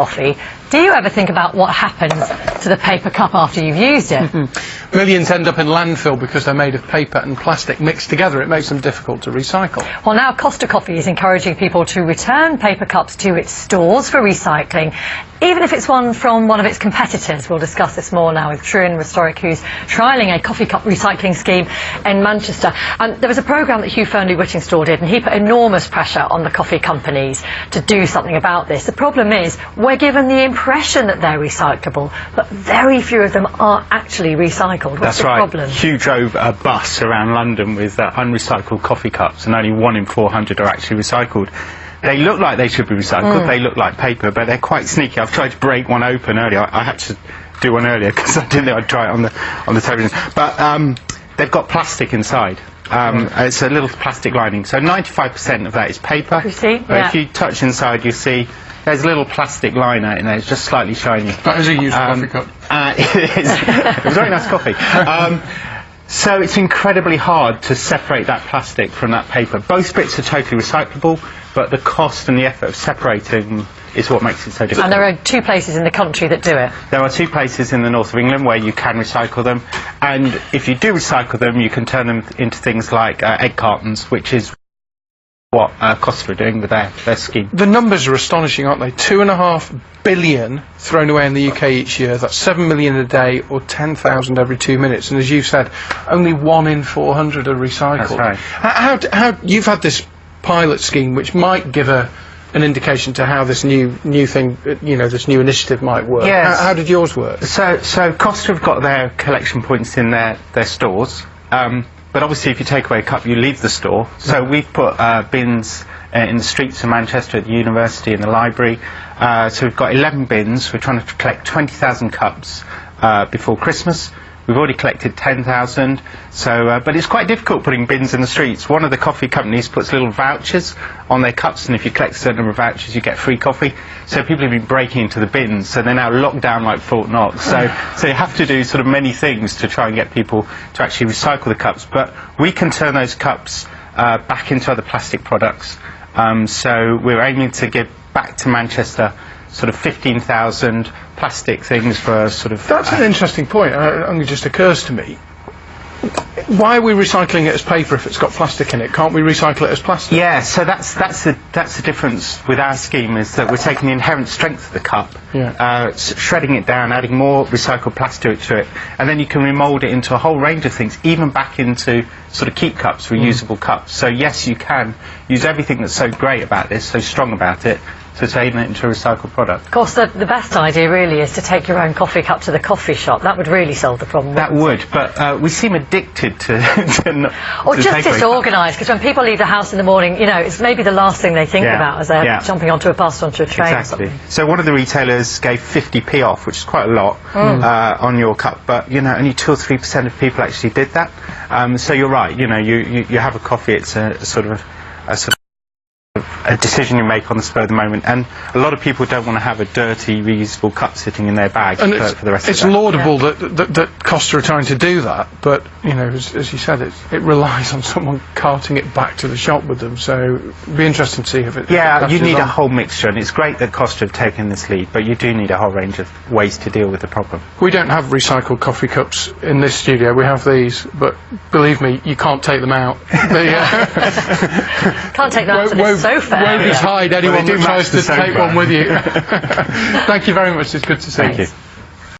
coffee, do you ever think about what happens to the paper cup after you've used it? Millions end up in landfill because they're made of paper and plastic mixed together. It makes them difficult to recycle. Well, now Costa Coffee is encouraging people to return paper cups to its stores for recycling, even if it's one from one of its competitors. We'll discuss this more now with Trewin Restorick, who's trialling a coffee cup recycling scheme in Manchester. There was a programme that Hugh Fearnley-Whittingstall did, and he put enormous pressure on the coffee companies to do something about this. The problem is we're given the impression that they're recyclable, but very few of them are actually recycled. What's That's the right. problem? Hugh drove a bus around London with unrecycled coffee cups, and only 1 in 400 are actually recycled. They look like they should be recycled, they look like paper, but they're quite sneaky. I've tried to break one open earlier. I had to do one earlier because I didn't think I'd try it on the television. But they've got plastic inside. It's a little plastic lining, so 95% of that is paper. You see? But if you touch inside, you see there's a little plastic liner in there. It's just slightly shiny. That is a used coffee cup. It is. It was very nice coffee. So it's incredibly hard to separate that plastic from that paper. Both bits are totally recyclable, but the cost and the effort of separating is what makes it so difficult. And there are 2 places in the country that do it. There are 2 places in the north of England where you can recycle them, and if you do recycle them, you can turn them into things like egg cartons, which is what Costa are doing with their scheme. The numbers are astonishing, aren't they? 2.5 billion thrown away in the UK each year. That's 7 million a day, or 10,000 every 2 minutes. And as you said, only 1 in 400 are recycled. That's right. How you've had this pilot scheme, which might give an indication to how this new thing, this new initiative might work. Yes. How did yours work? So Costa have got their collection points in their stores. But obviously, if you take away a cup, you leave the store. So we've put bins in the streets of Manchester, at the university, and the library. So we've got 11 bins. We're trying to collect 20,000 cups before Christmas. We've already collected 10,000. So, but it's quite difficult putting bins in the streets. One of the coffee companies puts little vouchers on their cups, and if you collect a certain number of vouchers, you get free coffee. So people have been breaking into the bins, so they're now locked down like Fort Knox. So you have to do sort of many things to try and get people to actually recycle the cups. But we can turn those cups back into other plastic products. So we're aiming to give back to Manchester sort of 15,000 plastic things for sort of... That's an interesting point. It only just occurs to me. Why are we recycling it as paper if it's got plastic in it? Can't we recycle it as plastic? Yeah, so that's the difference with our scheme, is that we're taking the inherent strength of the cup, shredding it down, adding more recycled plastic to it, and then you can remould it into a whole range of things, even back into sort of keep cups, reusable cups. So yes, you can use everything that's so great about this, so strong about it, to turn it into a recycled product. Of course, the best idea really is to take your own coffee cup to the coffee shop. That would really solve the problem. That would, but we seem addicted to or just disorganised, because when people leave the house in the morning, it's maybe the last thing they think about as they're jumping onto a bus, onto a train or something. So one of the retailers gave 50p off, which is quite a lot, on your cup, but only 2 or 3% of people actually did that. So you're right, you have a coffee, it's a sort of a decision you make on the spur of the moment, and a lot of people don't want to have a dirty reusable cup sitting in their bag for the rest of the day. It's laudable that Costa are trying to do that, but as you said, it relies on someone carting it back to the shop with them, so it'd be interesting to see if it you need a whole mixture, and it's great that Costa have taken this lead, but you do need a whole range of ways to deal with the problem. We don't have recycled coffee cups in this studio. We have these, but believe me, you can't take them out. Can't take them out to the sofa. Won't hide anyone that tries to take one with you. Thank you very much. It's good to see you. Thank you.